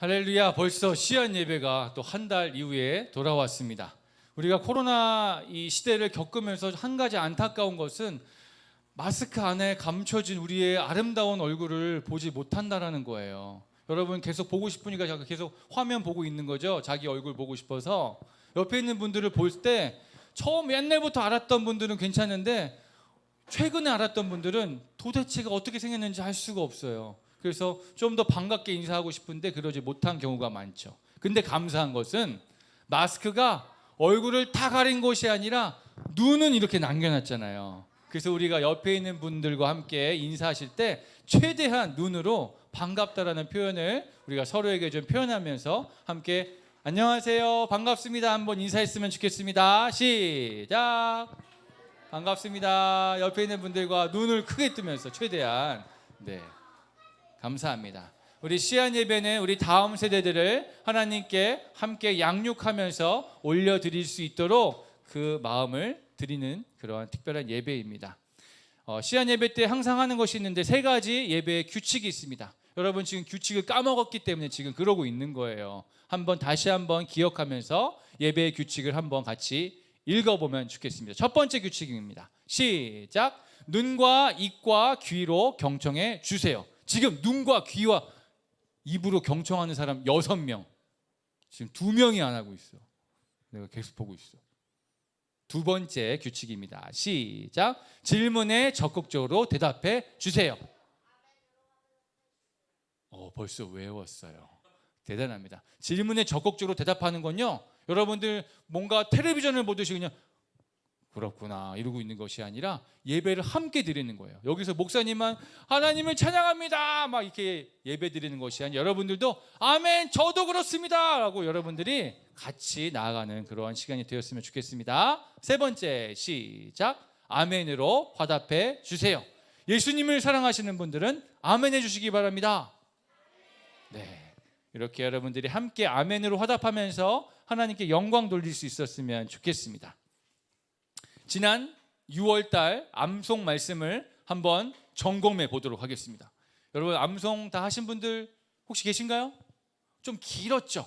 할렐루야, 벌써 시한 예배가 또 한 달 이후에 돌아왔습니다. 우리가 코로나 이 시대를 겪으면서 한 가지 안타까운 것은 마스크 안에 감춰진 우리의 아름다운 얼굴을 보지 못한다라는 거예요. 여러분 계속 보고 싶으니까 계속 화면 보고 있는 거죠. 자기 얼굴 보고 싶어서. 옆에 있는 분들을 볼 때 처음 옛날부터 알았던 분들은 괜찮은데 최근에 알았던 분들은 도대체가 어떻게 생겼는지 알 수가 없어요. 그래서 좀 더 반갑게 인사하고 싶은데 그러지 못한 경우가 많죠. 근데 감사한 것은 마스크가 얼굴을 다 가린 것이 아니라 눈은 이렇게 남겨놨잖아요. 그래서 우리가 옆에 있는 분들과 함께 인사하실 때 최대한 눈으로 반갑다라는 표현을 우리가 서로에게 좀 표현하면서 함께 안녕하세요, 반갑습니다 한번 인사했으면 좋겠습니다. 시작. 반갑습니다. 옆에 있는 분들과 눈을 크게 뜨면서 최대한. 네, 감사합니다. 우리 시한 예배는 우리 다음 세대들을 하나님께 함께 양육하면서 올려드릴 수 있도록 그 마음을 드리는 그러한 특별한 예배입니다. 시한 예배 때 항상 하는 것이 있는데 세 가지 예배의 규칙이 있습니다. 여러분 지금 규칙을 까먹었기 때문에 지금 그러고 있는 거예요. 다시 한번 기억하면서 예배의 규칙을 한번 같이 읽어보면 좋겠습니다. 첫 번째 규칙입니다. 시작. 눈과 입과 귀로 경청해 주세요. 지금 눈과 귀와 입으로 경청하는 사람 6명. 지금 2명이 안 하고 있어. 내가 계속 보고 있어. 두 번째 규칙입니다. 시작. 질문에 적극적으로 대답해 주세요. 벌써 외웠어요. 대단합니다. 질문에 적극적으로 대답하는 건요, 여러분들 뭔가 텔레비전을 보듯이 그냥 그렇구나 이러고 있는 것이 아니라 예배를 함께 드리는 거예요. 여기서 목사님만 하나님을 찬양합니다 막 이렇게 예배 드리는 것이 아니라 여러분들도 아멘 저도 그렇습니다 라고 여러분들이 같이 나아가는 그러한 시간이 되었으면 좋겠습니다. 세 번째, 시작. 아멘으로 화답해 주세요. 예수님을 사랑하시는 분들은 아멘 해주시기 바랍니다. 네, 이렇게 여러분들이 함께 아멘으로 화답하면서 하나님께 영광 돌릴 수 있었으면 좋겠습니다. 지난 6월달 암송 말씀을 한번 점검해 보도록 하겠습니다. 여러분 암송 다 하신 분들 혹시 계신가요? 좀 길었죠?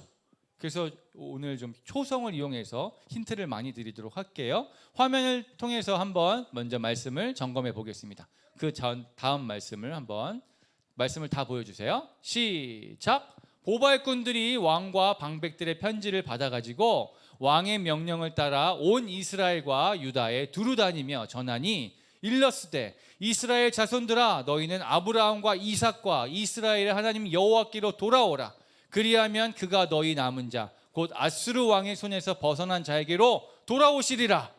그래서 오늘 좀 초성을 이용해서 힌트를 많이 드리도록 할게요. 화면을 통해서 한번 먼저 말씀을 점검해 보겠습니다. 그 다음 말씀을 다 보여주세요. 시작. 보발꾼들이 왕과 방백들의 편지를 받아가지고 왕의 명령을 따라 온 이스라엘과 유다에 두루 다니며 전하니 일렀으되 이스라엘 자손들아 너희는 아브라함과 이삭과 이스라엘의 하나님 여호와께로 돌아오라. 그리하면 그가 너희 남은 자 곧 아수르 왕의 손에서 벗어난 자에게로 돌아오시리라.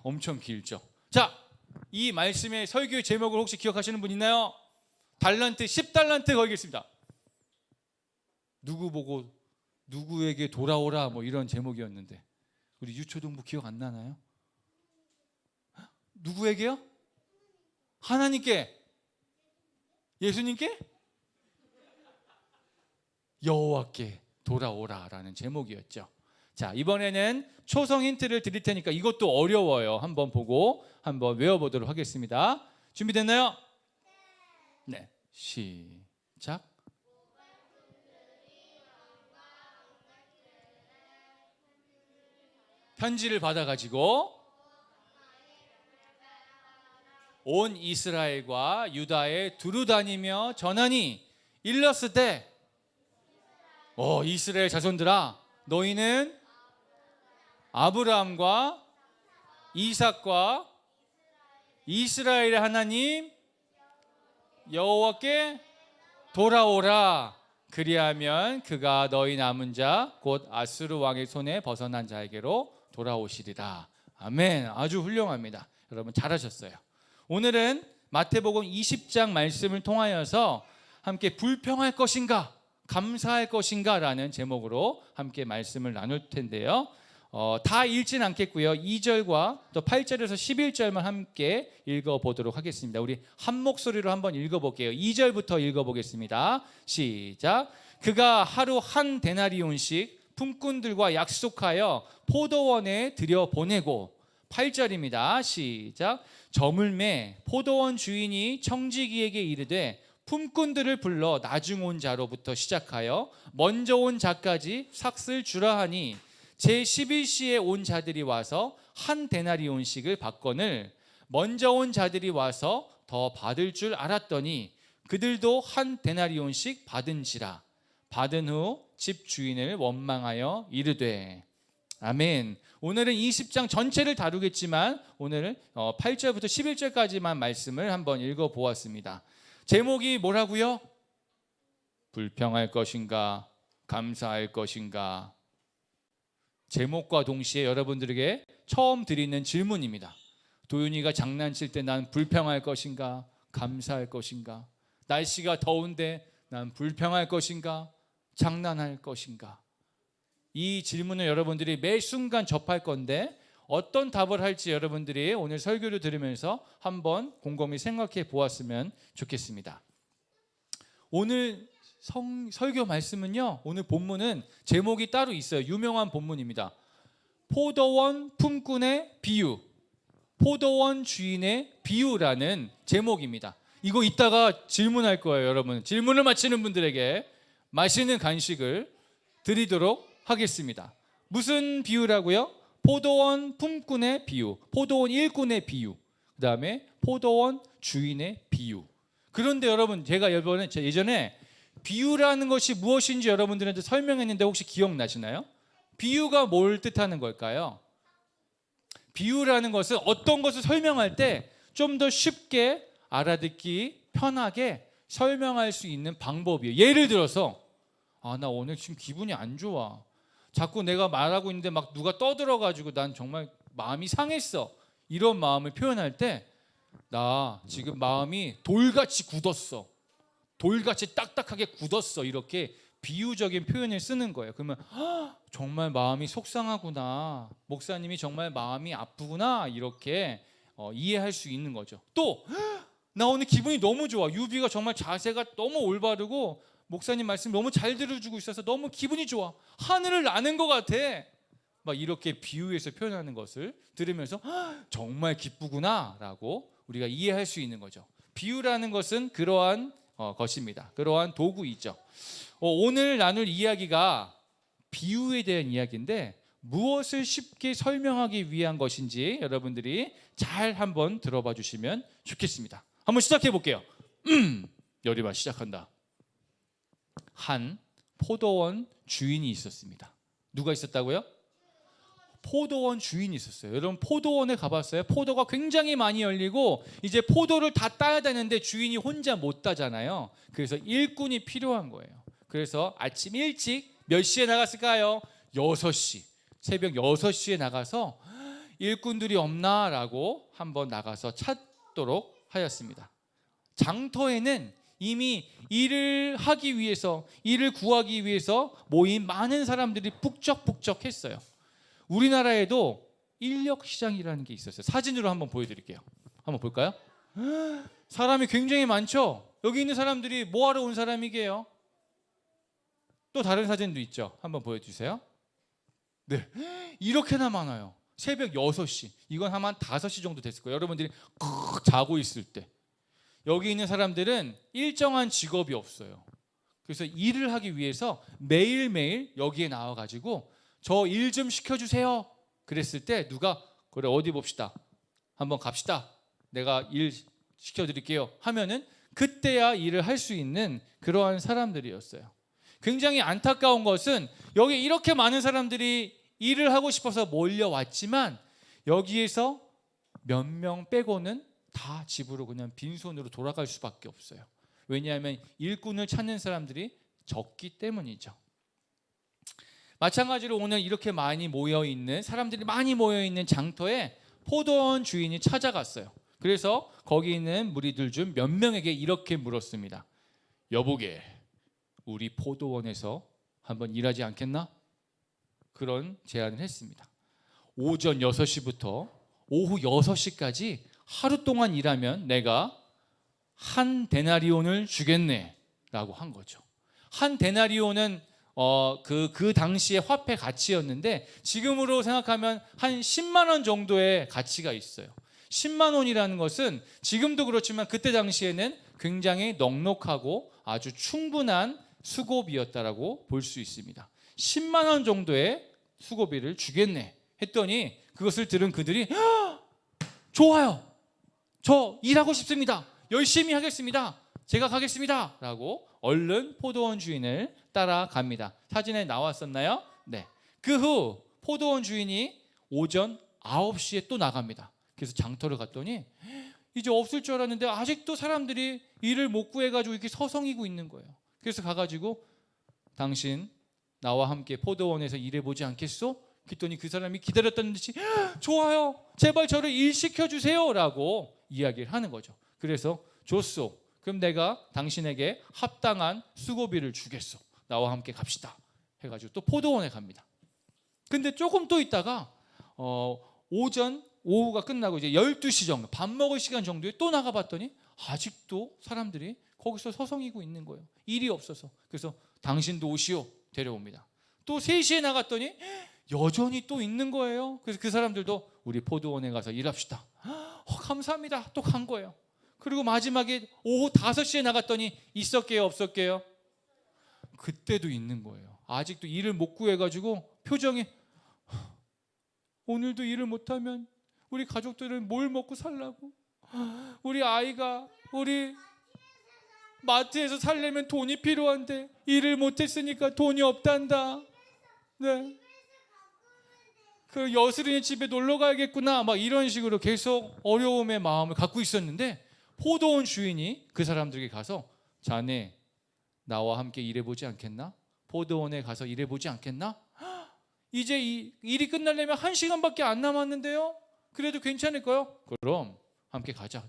엄청 길죠. 자, 이 말씀의 설교의 제목을 혹시 기억하시는 분 있나요? 달란트 10달란트 거기겠습니다. 누구 보고 누구에게 돌아오라 뭐 이런 제목이었는데 우리 유초등부 기억 안 나나요? 누구에게요? 하나님께? 예수님께? 여호와께 돌아오라라는 제목이었죠. 자, 이번에는 초성 힌트를 드릴 테니까 이것도 어려워요. 한번 보고 한번 외워보도록 하겠습니다. 준비됐나요? 네, 시작. 편지를 받아가지고 온 이스라엘과 유다에 두루 다니며 전하니 일렀으되 이스라엘 자손들아 너희는 아브라함과 이삭과 이스라엘의 하나님 여호와께 돌아오라. 그리하면 그가 너희 남은 자 곧 아수르 왕의 손에 벗어난 자에게로 돌아오시리라. 아멘. 아주 훌륭합니다. 여러분 잘하셨어요. 오늘은 마태복음 20장 말씀을 통하여서 함께 불평할 것인가 감사할 것인가 라는 제목으로 함께 말씀을 나눌 텐데요. 다 읽진 않겠고요. 2절과 또 8절에서 11절만 함께 읽어보도록 하겠습니다. 우리 한 목소리로 한번 읽어볼게요. 2절부터 읽어보겠습니다. 시작. 그가 하루 한 데나리온씩 품꾼들과 약속하여 포도원에 들여보내고 8절입니다. 시작. 저물매 포도원 주인이 청지기에게 이르되 품꾼들을 불러 나중 온 자로부터 시작하여 먼저 온 자까지 삭슬 주라 하니 제 11시에 온 자들이 와서 한 데나리온씩을 받거늘 먼저 온 자들이 와서 더 받을 줄 알았더니 그들도 한 데나리온씩 받은지라. 받은 후 집 주인을 원망하여 이르되. 아멘. 오늘은 20장 전체를 다루겠지만 오늘은 8절부터 11절까지만 말씀을 한번 읽어보았습니다. 제목이 뭐라고요? 불평할 것인가 감사할 것인가. 제목과 동시에 여러분들에게 처음 드리는 질문입니다. 도윤이가 장난칠 때 난 불평할 것인가 감사할 것인가. 날씨가 더운데 난 불평할 것인가 장난할 것인가. 이 질문을 여러분들이 매 순간 접할 건데 어떤 답을 할지 여러분들이 오늘 설교를 들으면서 한번 곰곰이 생각해 보았으면 좋겠습니다. 오늘 설교 말씀은요, 오늘 본문은 제목이 따로 있어요. 유명한 본문입니다. 포도원 품꾼의 비유, 포도원 주인의 비유라는 제목입니다. 이거 이따가 질문할 거예요. 여러분 질문을 맞히는 분들에게 맛있는 간식을 드리도록 하겠습니다. 무슨 비유라고요? 포도원 품꾼의 비유, 포도원 일꾼의 비유, 그 다음에 포도원 주인의 비유. 그런데 여러분 제가 예전에 비유라는 것이 무엇인지 여러분들한테 설명했는데 혹시 기억나시나요? 비유가 뭘 뜻하는 걸까요? 비유라는 것은 어떤 것을 설명할 때 좀 더 쉽게 알아듣기 편하게 설명할 수 있는 방법이에요. 예를 들어서 나 오늘 지금 기분이 안 좋아. 자꾸 내가 말하고 있는데 막 누가 떠들어가지고 난 정말 마음이 상했어. 이런 마음을 표현할 때 나 지금 마음이 돌같이 굳었어. 돌같이 딱딱하게 굳었어. 이렇게 비유적인 표현을 쓰는 거예요. 그러면 정말 마음이 속상하구나. 목사님이 정말 마음이 아프구나. 이렇게 이해할 수 있는 거죠. 또 나 오늘 기분이 너무 좋아. 유비가 정말 자세가 너무 올바르고 목사님 말씀 너무 잘 들어주고 있어서 너무 기분이 좋아. 하늘을 나는 것 같아. 막 이렇게 비유해서 표현하는 것을 들으면서 정말 기쁘구나 라고 우리가 이해할 수 있는 거죠. 비유라는 것은 그러한 것입니다. 그러한 도구이죠. 오늘 나눌 이야기가 비유에 대한 이야기인데 무엇을 쉽게 설명하기 위한 것인지 여러분들이 잘 한번 들어봐 주시면 좋겠습니다. 한번 시작해 볼게요. 열이만 시작한다. 한 포도원 주인이 있었습니다. 누가 있었다고요? 포도원 주인이 있었어요. 여러분 포도원에 가봤어요? 포도가 굉장히 많이 열리고 이제 포도를 다 따야 되는데 주인이 혼자 못 따잖아요. 그래서 일꾼이 필요한 거예요. 그래서 아침 일찍 몇 시에 나갔을까요? 6시. 새벽 6시에 나가서 일꾼들이 없나라고 한번 나가서 찾도록 하였습니다. 장터에는 이미 일을 하기 위해서, 일을 구하기 위해서 모인 많은 사람들이 북적북적했어요. 우리나라에도 인력시장이라는 게 있었어요. 사진으로 한번 보여드릴게요. 한번 볼까요? 사람이 굉장히 많죠? 여기 있는 사람들이 뭐하러 온 사람이게요? 또 다른 사진도 있죠? 한번 보여주세요. 네, 이렇게나 많아요. 새벽 6시. 이건 한 5시 정도 됐을 거예요. 여러분들이 자고 있을 때. 여기 있는 사람들은 일정한 직업이 없어요. 그래서 일을 하기 위해서 매일매일 여기에 나와가지고 저 일 좀 시켜주세요. 그랬을 때 누가 그래 어디 봅시다. 한번 갑시다. 내가 일 시켜드릴게요. 하면은 그때야 일을 할 수 있는 그러한 사람들이었어요. 굉장히 안타까운 것은 여기 이렇게 많은 사람들이 일을 하고 싶어서 몰려왔지만 여기에서 몇 명 빼고는 다 집으로 그냥 빈손으로 돌아갈 수밖에 없어요. 왜냐하면 일꾼을 찾는 사람들이 적기 때문이죠. 마찬가지로 오늘 이렇게 많이 모여있는 사람들이 많이 모여있는 장터에 포도원 주인이 찾아갔어요. 그래서 거기 있는 무리들 중 몇 명에게 이렇게 물었습니다. 여보게, 우리 포도원에서 한번 일하지 않겠나? 그런 제안을 했습니다. 오전 6시부터 오후 6시까지 하루 동안 일하면 내가 한 데나리온을 주겠네 라고 한 거죠. 한 데나리온은 그 당시의 화폐 가치였는데 지금으로 생각하면 한 10만 원 정도의 가치가 있어요. 10만 원이라는 것은 지금도 그렇지만 그때 당시에는 굉장히 넉넉하고 아주 충분한 수고비였다라고 볼 수 있습니다. 10만 원 정도의 수고비를 주겠네 했더니 그것을 들은 그들이 좋아요. 저 일하고 싶습니다. 열심히 하겠습니다. 제가 가겠습니다. 라고 얼른 포도원 주인을 따라갑니다. 사진에 나왔었나요? 네. 그 후 포도원 주인이 오전 9시에 또 나갑니다. 그래서 장터를 갔더니 이제 없을 줄 알았는데 아직도 사람들이 일을 못 구해가지고 이렇게 서성이고 있는 거예요. 그래서 가가지고 당신 나와 함께 포도원에서 일해보지 않겠소? 그랬더니 그 사람이 기다렸다는 듯이 좋아요. 제발 저를 일 시켜주세요. 라고 이야기를 하는 거죠. 그래서 좋소. 그럼 내가 당신에게 합당한 수고비를 주겠소. 나와 함께 갑시다. 해가지고 또 포도원에 갑니다. 근데 조금 또 있다가 오후가 끝나고 이제 12시 정도 밥 먹을 시간 정도에 또 나가봤더니 아직도 사람들이 거기서 서성이고 있는 거예요. 일이 없어서. 그래서 당신도 오시오 데려옵니다. 또 3시에 나갔더니 여전히 또 있는 거예요. 그래서 그 사람들도 우리 포도원에 가서 일합시다. 감사합니다. 또 간 거예요. 그리고 마지막에 오후 5시에 나갔더니 있었게요 없었게요? 그때도 있는 거예요. 아직도 일을 못 구해가지고 표정이 오늘도 일을 못하면 우리 가족들은 뭘 먹고 살라고? 우리 아이가 우리 마트에서 살려면 돈이 필요한데 일을 못했으니까 돈이 없단다. 네. 그 여스린이 집에 놀러 가야겠구나. 막 이런 식으로 계속 어려움의 마음을 갖고 있었는데 포도원 주인이 그 사람들에게 가서 자네 나와 함께 일해보지 않겠나? 포도원에 가서 일해보지 않겠나? 이제 이 일이 끝나려면 1시간밖에 안 남았는데요. 그래도 괜찮을까요? 그럼 함께 가자.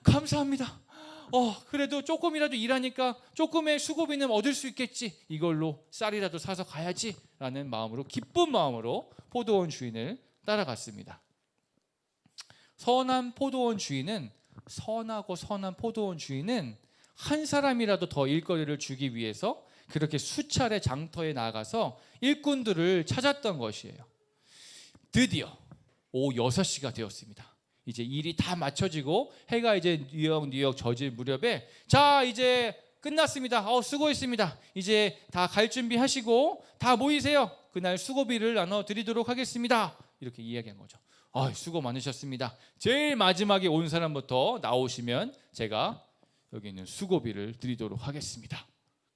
감사합니다. 그래도 조금이라도 일하니까 조금의 수고비는 얻을 수 있겠지. 이걸로 쌀이라도 사서 가야지 라는 마음으로 기쁜 마음으로 포도원 주인을 따라갔습니다. 선한 포도원 주인은 한 사람이라도 더 일거리를 주기 위해서 그렇게 수차례 장터에 나가서 일꾼들을 찾았던 것이에요. 드디어 오후 6시가 되었습니다. 이제 일이 다 마쳐지고 해가 이제 뉴역 젖을 무렵에 자 이제 끝났습니다. 수고했습니다. 이제 다 갈 준비하시고 다 모이세요. 그날 수고비를 나눠드리도록 하겠습니다. 이렇게 이야기한 거죠. 수고 많으셨습니다. 제일 마지막에 온 사람부터 나오시면 제가 여기 있는 수고비를 드리도록 하겠습니다.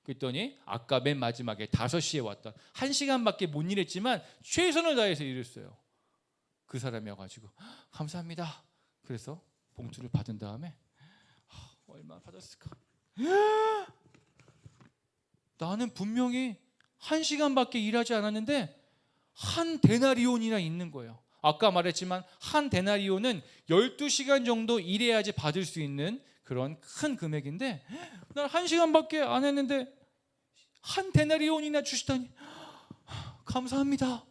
그랬더니 아까 맨 마지막에 5시에 왔던 1시간밖에 못 일했지만 최선을 다해서 일했어요. 그 사람이어가지고 감사합니다. 그래서 봉투를 받은 다음에 얼마 받았을까? 나는 분명히 1시간밖에 일하지 않았는데 한 데나리온이나 있는 거예요. 아까 말했지만 한 데나리온은 12시간 정도 일해야지 받을 수 있는 그런 큰 금액인데 난 1시간밖에 안 했는데 한 데나리온이나 주시다니 감사합니다.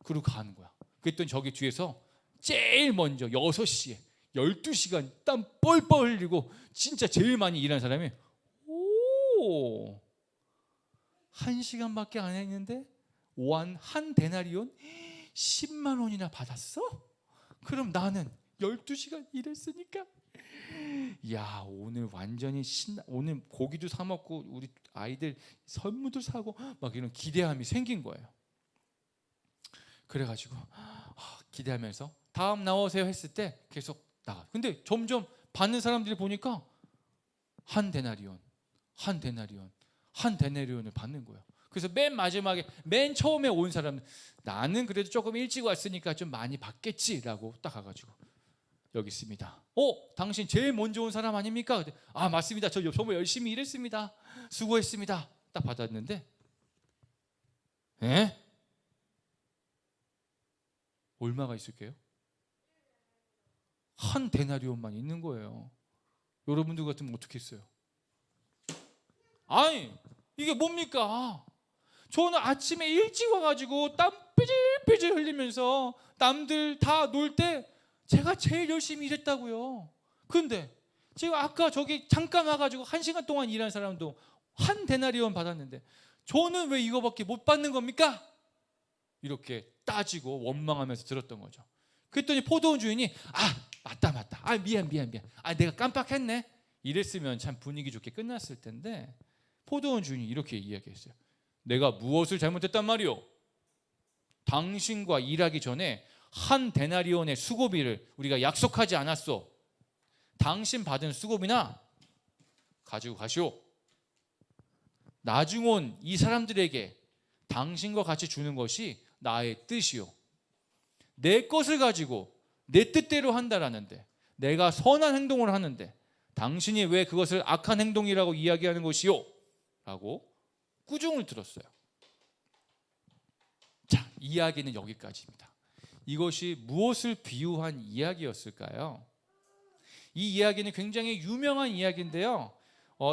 그리고 가는 거야. 그랬더니 저기 뒤에서 제일 먼저 6시에 12시간 땀 뻘뻘 흘리고 진짜 제일 많이 일한 사람이 1시간밖에 안 했는데 한 데나리온 10만 원이나 받았어? 그럼 나는 12시간 일했으니까 야 오늘 완전히 오늘 고기도 사 먹고 우리 아이들 선물도 사고 막 이런 기대함이 생긴 거예요. 그래가지고 기대하면서 다음 나오세요 했을 때 계속 나가. 근데 점점 받는 사람들이 보니까 한 데나리온을 받는 거예요. 그래서 맨 마지막에 맨 처음에 온 사람은 나는 그래도 조금 일찍 왔으니까 좀 많이 받겠지라고 딱 가가지고 여기 있습니다. 당신 제일 먼저 온 사람 아닙니까? 맞습니다. 저 정말 열심히 일했습니다. 수고했습니다. 딱 받았는데 얼마가 있을게요? 한 데나리온만 있는 거예요. 여러분들 같으면 어떻게 했어요? 아니 이게 뭡니까? 저는 아침에 일찍 와가지고 땀 삐질삐질 흘리면서 남들 다 놀 때 제가 제일 열심히 일했다고요. 근데 제가 아까 저기 잠깐 와가지고 1시간 동안 일한 사람도 한 데나리온 받았는데 저는 왜 이거밖에 못 받는 겁니까? 이렇게 따지고 원망하면서 들었던 거죠. 그랬더니 포도원 주인이 맞다 미안 내가 깜빡했네. 이랬으면 참 분위기 좋게 끝났을 텐데 포도원 주인이 이렇게 이야기했어요. 내가 무엇을 잘못했단 말이오? 당신과 일하기 전에 한 데나리온의 수고비를 우리가 약속하지 않았소. 당신 받은 수고비나 가지고 가시오. 나중 온 이 사람들에게 당신과 같이 주는 것이 나의 뜻이오. 내 것을 가지고 내 뜻대로 한다라는데, 내가 선한 행동을 하는데 당신이 왜 그것을 악한 행동이라고 이야기하는 것이오? 라고 꾸중을 들었어요. 자, 이야기는 여기까지입니다. 이것이 무엇을 비유한 이야기였을까요? 이 이야기는 굉장히 유명한 이야기인데요.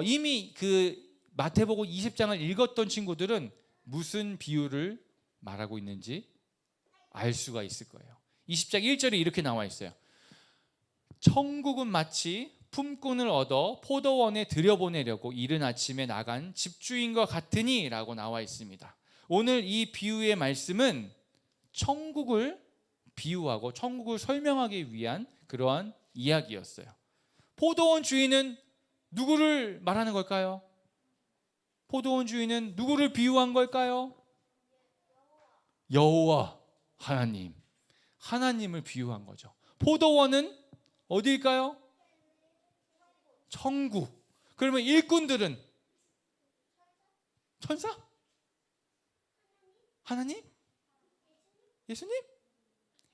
이미 그 마태복음 20장을 읽었던 친구들은 무슨 비유를 말하고 있는지 알 수가 있을 거예요. 20장 1절에 이렇게 나와 있어요. 천국은 마치 품꾼을 얻어 포도원에 들여보내려고 이른 아침에 나간 집주인과 같으니 라고 나와 있습니다. 오늘 이 비유의 말씀은 천국을 비유하고 천국을 설명하기 위한 그러한 이야기였어요. 포도원 주인은 누구를 말하는 걸까요? 포도원 주인은 누구를 비유한 걸까요? 여호와 하나님, 하나님을 비유한 거죠. 포도원은 어디일까요? 천국. 그러면 일꾼들은 천사? 하나님? 예수님?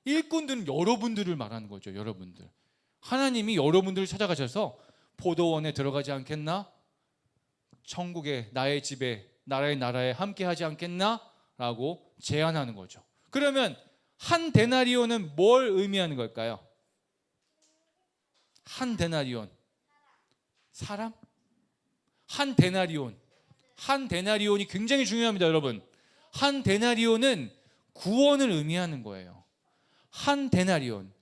일꾼들은 여러분들을 말하는 거죠. 여러분들. 하나님이 여러분들을 찾아가셔서 포도원에 들어가지 않겠나? 천국에 나의 집에 나라의 나라에 함께 하지 않겠나? 라고 제안하는 거죠. 그러면 한 데나리온은 뭘 의미하는 걸까요? 한 데나리온, 사람? 한 데나리온, 한 데나리온이 굉장히 중요합니다, 여러분. 한 데나리온은 구원을 의미하는 거예요. 한 데나리온.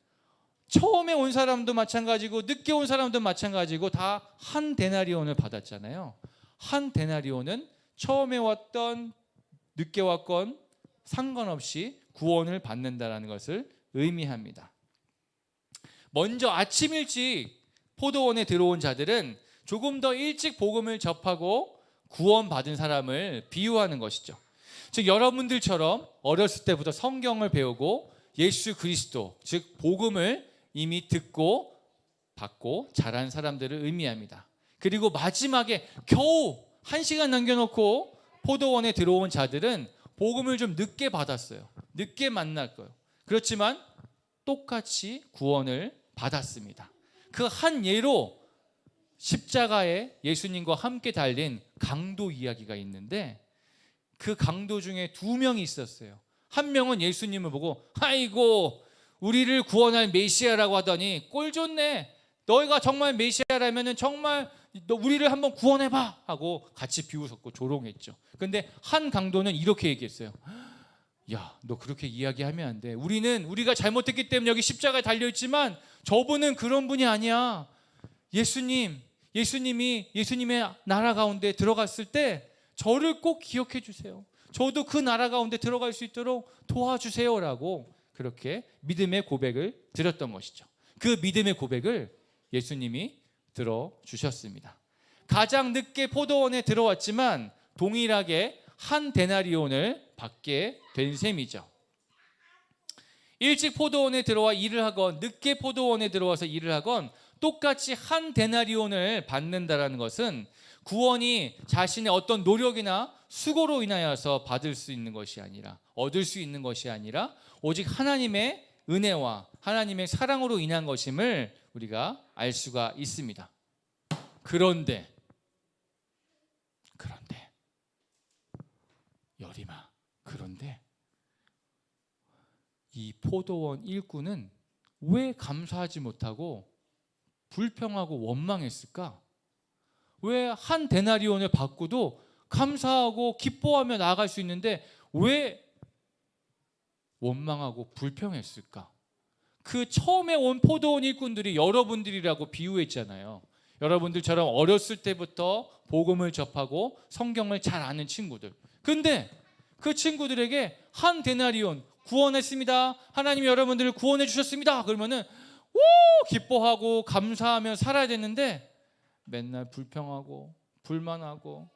처음에 온 사람도 마찬가지고 늦게 온 사람도 마찬가지고 다 한 데나리온을 받았잖아요. 한 데나리온은 처음에 왔던 늦게 왔건 상관없이 구원을 받는다는 것을 의미합니다. 먼저 아침 일찍 포도원에 들어온 자들은 조금 더 일찍 복음을 접하고 구원받은 사람을 비유하는 것이죠. 즉 여러분들처럼 어렸을 때부터 성경을 배우고 예수 그리스도, 즉 복음을 이미 듣고 받고 자란 사람들을 의미합니다. 그리고 마지막에 겨우 1시간 남겨놓고 포도원에 들어온 자들은 복음을 좀 늦게 받았어요. 늦게 만날 거예요. 그렇지만 똑같이 구원을 받았습니다. 그 한 예로 십자가에 예수님과 함께 달린 강도 이야기가 있는데, 그 강도 중에 2명이 있었어요. 한 명은 예수님을 보고 아이고 우리를 구원할 메시아라고 하더니 꼴 좋네, 너희가 정말 메시아라면 정말 너 우리를 한번 구원해봐 하고 같이 비웃었고 조롱했죠. 근데 한 강도는 이렇게 얘기했어요. 야, 너 그렇게 이야기하면 안 돼. 우리가 잘못했기 때문에 여기 십자가에 달려있지만 저분은 그런 분이 아니야. 예수님이 예수님의 나라 가운데 들어갔을 때 저를 꼭 기억해 주세요. 저도 그 나라 가운데 들어갈 수 있도록 도와주세요 라고 그렇게 믿음의 고백을 드렸던 것이죠. 그 믿음의 고백을 예수님이 들어주셨습니다. 가장 늦게 포도원에 들어왔지만 동일하게 한 데나리온을 받게 된 셈이죠. 일찍 포도원에 들어와 일을 하건 늦게 포도원에 들어와서 일을 하건 똑같이 한 데나리온을 받는다는 것은 구원이 자신의 어떤 노력이나 수고로 인하여서 받을 수 있는 것이 아니라, 얻을 수 있는 것이 아니라 오직 하나님의 은혜와 하나님의 사랑으로 인한 것임을 우리가 알 수가 있습니다. 그런데 여리마, 그런데 이 포도원 일꾼은 왜 감사하지 못하고 불평하고 원망했을까? 왜 한 데나리온을 받고도 감사하고 기뻐하며 나아갈 수 있는데 왜 원망하고 불평했을까? 그 처음에 온 포도원 일꾼들이 여러분들이라고 비유했잖아요. 여러분들처럼 어렸을 때부터 복음을 접하고 성경을 잘 아는 친구들. 근데 그 친구들에게 한 데나리온 구원했습니다. 하나님이 여러분들을 구원해 주셨습니다. 그러면은 오 기뻐하고 감사하며 살아야 되는데 맨날 불평하고 불만하고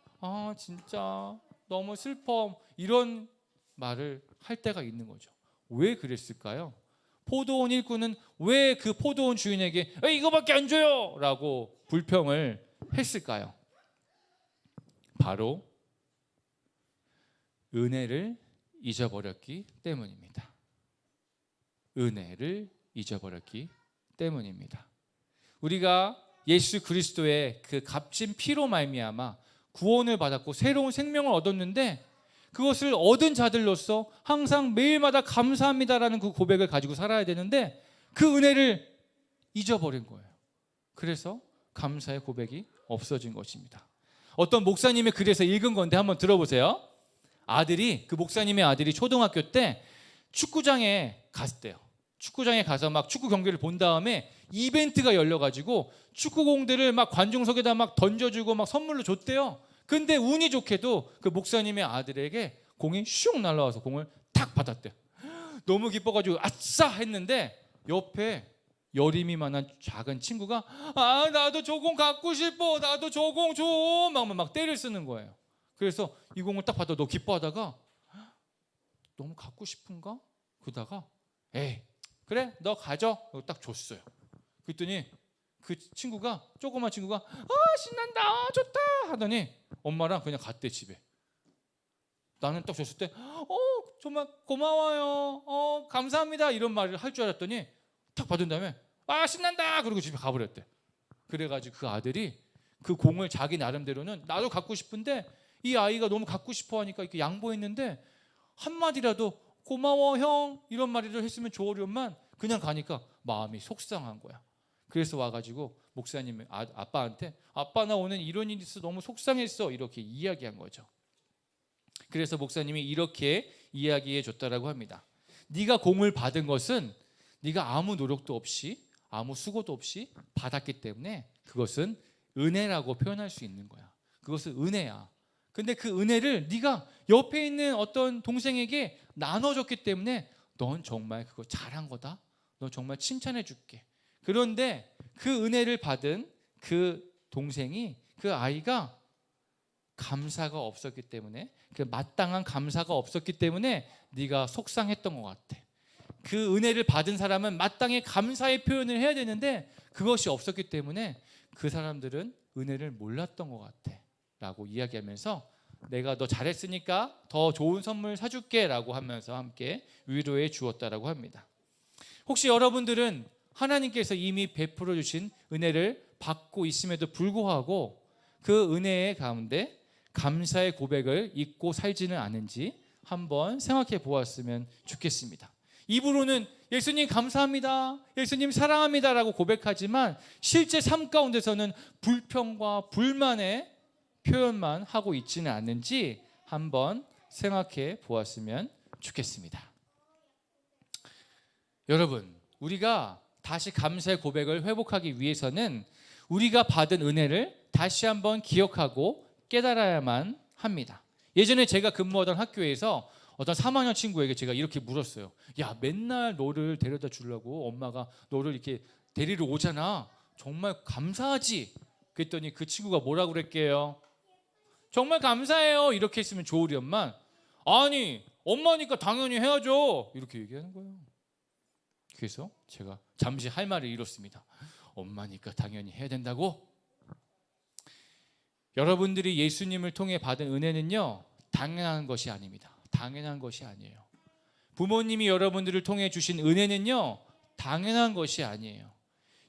진짜 너무 슬퍼 이런 말을 할 때가 있는 거죠. 왜 그랬을까요? 포도원 일꾼은 왜 그 포도원 주인에게 이거밖에 안 줘요! 라고 불평을 했을까요? 바로 은혜를 잊어버렸기 때문입니다. 은혜를 잊어버렸기 때문입니다. 우리가 예수 그리스도의 그 값진 피로 말미암아 구원을 받았고 새로운 생명을 얻었는데 그것을 얻은 자들로서 항상 매일마다 감사합니다라는 그 고백을 가지고 살아야 되는데 그 은혜를 잊어버린 거예요. 그래서 감사의 고백이 없어진 것입니다. 어떤 목사님의 글에서 읽은 건데 한번 들어보세요. 그 목사님의 아들이 초등학교 때 축구장에 갔대요. 축구장에 가서 막 축구 경기를 본 다음에 이벤트가 열려가지고 축구공들을 막 관중석에다 막 던져주고 막 선물로 줬대요. 근데 운이 좋게도 그 목사님의 아들에게 공이 슉 날라와서 공을 탁 받았대요. 너무 기뻐가지고 아싸 했는데 옆에 여림이만한 작은 친구가 나도 저 공 갖고 싶어, 나도 저 공 줘, 막 때를 쓰는 거예요. 그래서 이 공을 딱 받아 너 기뻐하다가 너무 갖고 싶은가? 그러다가 에이 그래 너 가져 딱 줬어요. 그랬더니 그 친구가 조그만 친구가 신난다 좋다 하더니 엄마랑 그냥 갔대 집에. 나는 딱 줬을 때 정말 고마워요 감사합니다 이런 말을 할 줄 알았더니 딱 받은 다음에 신난다 그러고 집에 가버렸대. 그래가지고 그 아들이 그 공을 자기 나름대로는 나도 갖고 싶은데 이 아이가 너무 갖고 싶어 하니까 이렇게 양보했는데 한마디라도 고마워 형 이런 말이라도 했으면 좋으련만 그냥 가니까 마음이 속상한 거야. 그래서 와가지고 목사님 아빠한테 아빠 나 오늘 이런 일이 있어 너무 속상했어 이렇게 이야기한 거죠. 그래서 목사님이 이렇게 이야기해 줬다라고 합니다. 네가 공을 받은 것은 네가 아무 노력도 없이 아무 수고도 없이 받았기 때문에 그것은 은혜라고 표현할 수 있는 거야. 그것은 은혜야. 근데 그 은혜를 네가 옆에 있는 어떤 동생에게 나눠줬기 때문에 넌 정말 그거 잘한 거다. 너 정말 칭찬해 줄게. 그런데 그 은혜를 받은 그 동생이 그 아이가 감사가 없었기 때문에 그 마땅한 감사가 없었기 때문에 네가 속상했던 것 같아. 그 은혜를 받은 사람은 마땅히 감사의 표현을 해야 되는데 그것이 없었기 때문에 그 사람들은 은혜를 몰랐던 것 같아 라고 이야기하면서 내가 너 잘했으니까 더 좋은 선물 사줄게 라고 하면서 함께 위로해 주었다라고 합니다. 혹시 여러분들은 하나님께서 이미 베풀어 주신 은혜를 받고 있음에도 불구하고 그 은혜의 가운데 감사의 고백을 잊고 살지는 않은지 한번 생각해 보았으면 좋겠습니다. 입으로는 예수님 감사합니다, 예수님 사랑합니다 라고 고백하지만 실제 삶 가운데서는 불평과 불만의 표현만 하고 있지는 않는지 한번 생각해 보았으면 좋겠습니다. 여러분, 우리가 다시 감사의 고백을 회복하기 위해서는 우리가 받은 은혜를 다시 한번 기억하고 깨달아야만 합니다. 예전에 제가 근무하던 학교에서 어떤 3학년 친구에게 제가 이렇게 물었어요. 야, 맨날 너를 데려다 주려고 엄마가 너를 이렇게 데리러 오잖아. 정말 감사하지? 그랬더니 그 친구가 뭐라고 그랬게요? 정말 감사해요. 이렇게 했으면 좋으련만 아니 엄마니까 당연히 해야죠. 이렇게 얘기하는 거예요. 그래서 제가 잠시 할 말을 잃었습니다. 엄마니까 당연히 해야 된다고? 여러분들이 예수님을 통해 받은 은혜는요 당연한 것이 아닙니다. 당연한 것이 아니에요. 부모님이 여러분들을 통해 주신 은혜는요 당연한 것이 아니에요.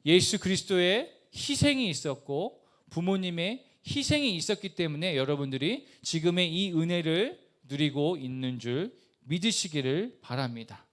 예수 그리스도의 희생이 있었고 부모님의 희생이 있었기 때문에 여러분들이 지금의 이 은혜를 누리고 있는 줄 믿으시기를 바랍니다.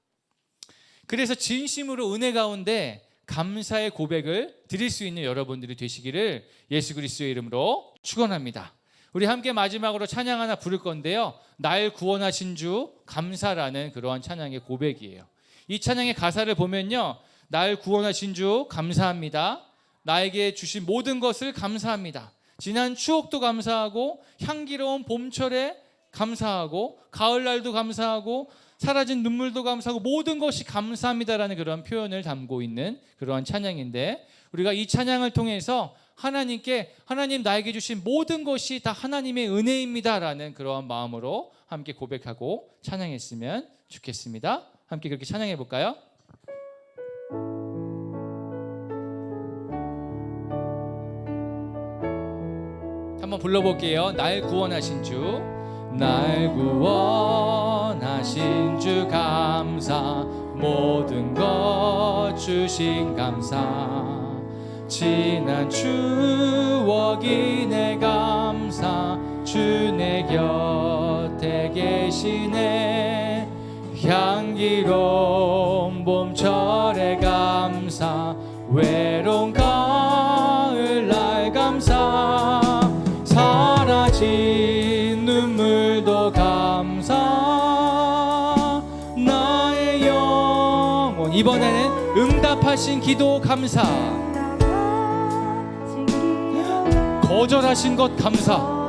그래서 진심으로 은혜 가운데 감사의 고백을 드릴 수 있는 여러분들이 되시기를 예수 그리스도의 이름으로 축원합니다. 우리 함께 마지막으로 찬양 하나 부를 건데요. 날 구원하신 주 감사라는 그러한 찬양의 고백이에요. 이 찬양의 가사를 보면요. 날 구원하신 주 감사합니다. 나에게 주신 모든 것을 감사합니다. 지난 추억도 감사하고 향기로운 봄철에 감사하고 가을날도 감사하고 사라진 눈물도 감사하고 모든 것이 감사합니다라는 그런 표현을 담고 있는 그러한 찬양인데 우리가 이 찬양을 통해서 하나님께 하나님 나에게 주신 모든 것이 다 하나님의 은혜입니다라는 그러한 마음으로 함께 고백하고 찬양했으면 좋겠습니다. 함께 그렇게 찬양해 볼까요? 한번 불러볼게요. 날 구원하신 주, 날 구원하신 주 감사, 모든 것 주신 감사, 지난 추억이 내 감사, 주 내 곁에 계시네, 향기로운 봄철의 감사, 외로운 가을날 감사, 사라진 눈물도 감사, 나의 영혼. 이번에는 응답하신 기도 감사, 거절하신 것 감사,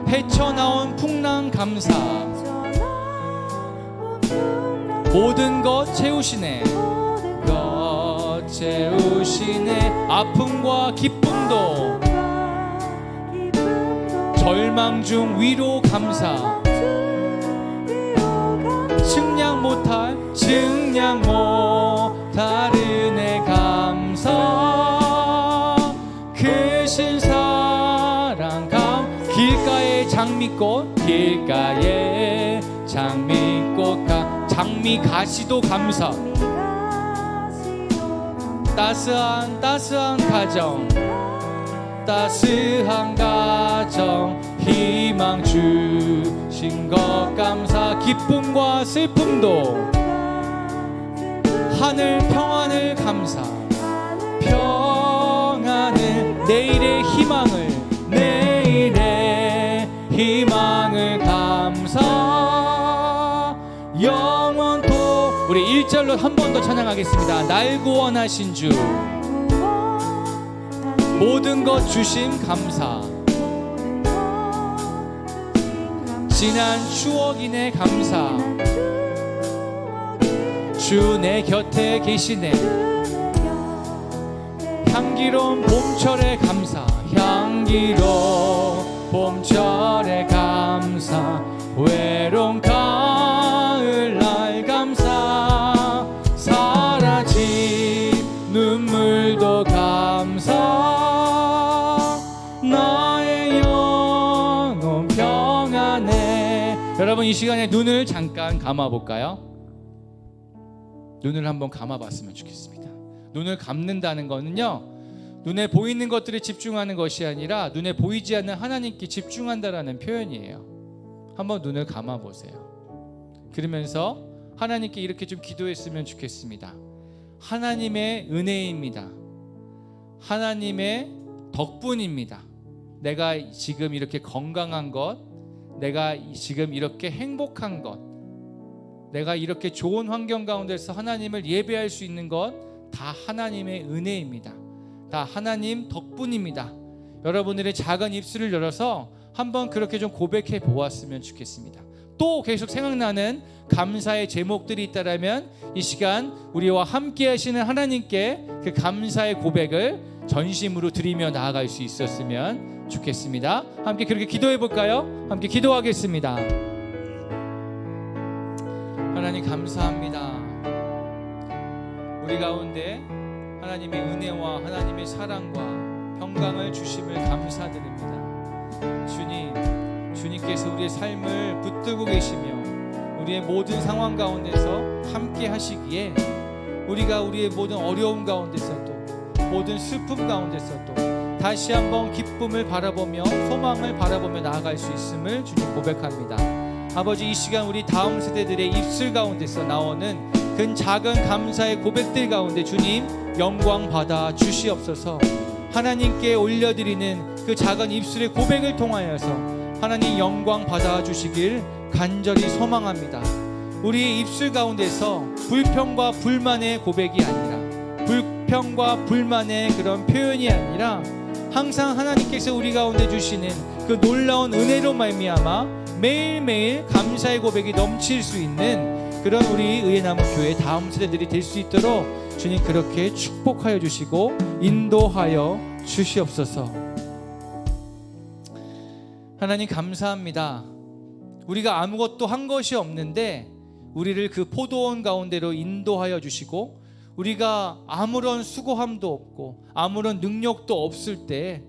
헤쳐나온 풍랑 감사, 모든 것 채우시네, 것 채우시네, 아픔과 기쁨도, 절망 중 위로 감사, 측량 못할 은혜 감사, 크신 사랑 길가의 장미꽃, 길가의 장미꽃, 장미 가시도 감사, 따스한 가정, 따스한 가정, 희망 주신 것 감사, 기쁨과 슬픔도, 하늘 평안을 감사, 평안을, 내일의 희망을 감사, 영원토. 우리 1절로 한 번 더 찬양하겠습니다. 날 구원하신 주, 모든 것 주심 감사, 지난 추억이네 감사, 주 내 곁에 계시네, 향기로운 봄철의 감사, 향기로운 봄철의 감사, 외로운 가을날 감사, 사라진 눈물도 감사, 나의 영혼 평안해. 여러분, 이 시간에 눈을 잠깐 감아볼까요? 눈을 한번 감아봤으면 좋겠습니다. 눈을 감는다는 거는요, 눈에 보이는 것들에 집중하는 것이 아니라 눈에 보이지 않는 하나님께 집중한다라는 표현이에요. 한번 눈을 감아보세요. 그러면서 하나님께 이렇게 좀 기도했으면 좋겠습니다. 하나님의 은혜입니다. 하나님의 덕분입니다. 내가 지금 이렇게 건강한 것, 내가 지금 이렇게 행복한 것, 내가 이렇게 좋은 환경 가운데서 하나님을 예배할 수 있는 것, 다 하나님의 은혜입니다. 다 하나님 덕분입니다. 여러분들의 작은 입술을 열어서 한번 그렇게 좀 고백해 보았으면 좋겠습니다. 또 계속 생각나는 감사의 제목들이 있다면 이 시간 우리와 함께 하시는 하나님께 그 감사의 고백을 전심으로 드리며 나아갈 수 있었으면 좋겠습니다. 함께 그렇게 기도해 볼까요? 함께 기도하겠습니다. 하나님 감사합니다. 우리 가운데 하나님의 은혜와 하나님의 사랑과 평강을 주심을 감사드립니다. 주님께서 우리의 삶을 붙들고 계시며 우리의 모든 상황 가운데서 함께 하시기에 우리가 우리의 모든 어려움 가운데서도, 모든 슬픔 가운데서도 다시 한번 기쁨을 바라보며 소망을 바라보며 나아갈 수 있음을 주님 고백합니다. 아버지, 이 시간 우리 다음 세대들의 입술 가운데서 나오는 그 작은 감사의 고백들 가운데 주님 영광 받아 주시옵소서. 하나님께 올려드리는 그 작은 입술의 고백을 통하여서 하나님 영광 받아 주시길 간절히 소망합니다. 우리 입술 가운데서 불평과 불만의 고백이 아니라, 불평과 불만의 그런 표현이 아니라 항상 하나님께서 우리 가운데 주시는 그 놀라운 은혜로 말미암아 매일매일 감사의 고백이 넘칠 수 있는 그 그런 우리 의예나무 교회 다음 세대들이 될 수 있도록 주님 그렇게 축복하여 주시고 인도하여 주시옵소서. 하나님 감사합니다. 우리가 아무것도 한 것이 없는데 우리를 그 포도원 가운데로 인도하여 주시고, 우리가 아무런 수고함도 없고 아무런 능력도 없을 때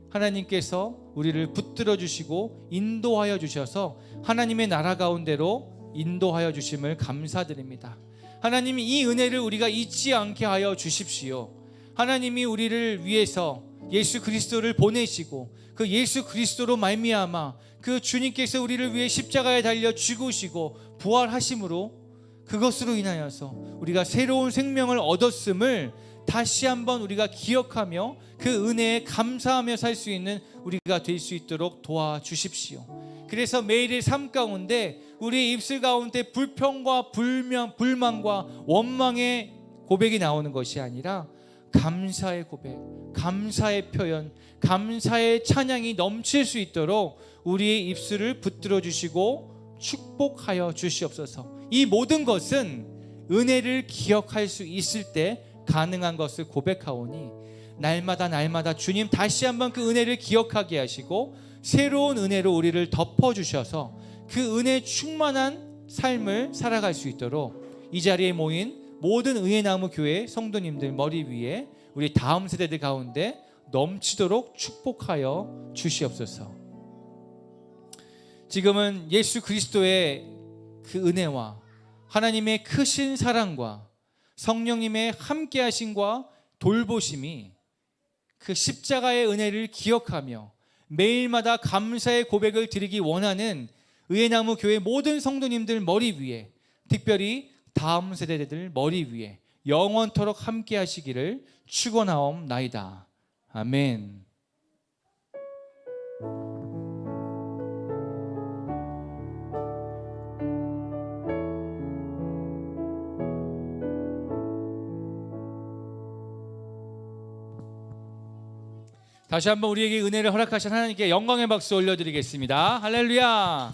하나님께서 우리를 붙들어 주시고 인도하여 주셔서 하나님의 나라 가운데로 인도하여 주심을 감사드립니다. 하나님이 이 은혜를 우리가 잊지 않게 하여 주십시오. 하나님이 우리를 위해서 예수 그리스도를 보내시고 그 예수 그리스도로 말미암아 그 주님께서 우리를 위해 십자가에 달려 죽으시고 부활하심으로 그것으로 인하여서 우리가 새로운 생명을 얻었음을 다시 한번 우리가 기억하며 그 은혜에 감사하며 살 수 있는 우리가 될 수 있도록 도와주십시오. 그래서 매일의 삶 가운데 우리의 입술 가운데 불평과 불만과 원망의 고백이 나오는 것이 아니라 감사의 고백, 감사의 표현, 감사의 찬양이 넘칠 수 있도록 우리의 입술을 붙들어 주시고 축복하여 주시옵소서. 이 모든 것은 은혜를 기억할 수 있을 때 가능한 것을 고백하오니 날마다 주님 다시 한번 그 은혜를 기억하게 하시고 새로운 은혜로 우리를 덮어주셔서 그 은혜 충만한 삶을 살아갈 수 있도록 이 자리에 모인 모든 의예나무 교회 성도님들 머리 위에 우리 다음 세대들 가운데 넘치도록 축복하여 주시옵소서. 지금은 예수 그리스도의 그 은혜와 하나님의 크신 사랑과 성령님의 함께 하심과 돌보심이 그 십자가의 은혜를 기억하며 매일마다 감사의 고백을 드리기 원하는 의예나무 교회 모든 성도님들 머리 위에, 특별히 다음 세대들 머리 위에 영원토록 함께 하시기를 축원하옵나이다. 아멘. 다시 한번 우리에게 은혜를 허락하신 하나님께 영광의 박수 올려드리겠습니다. 할렐루야.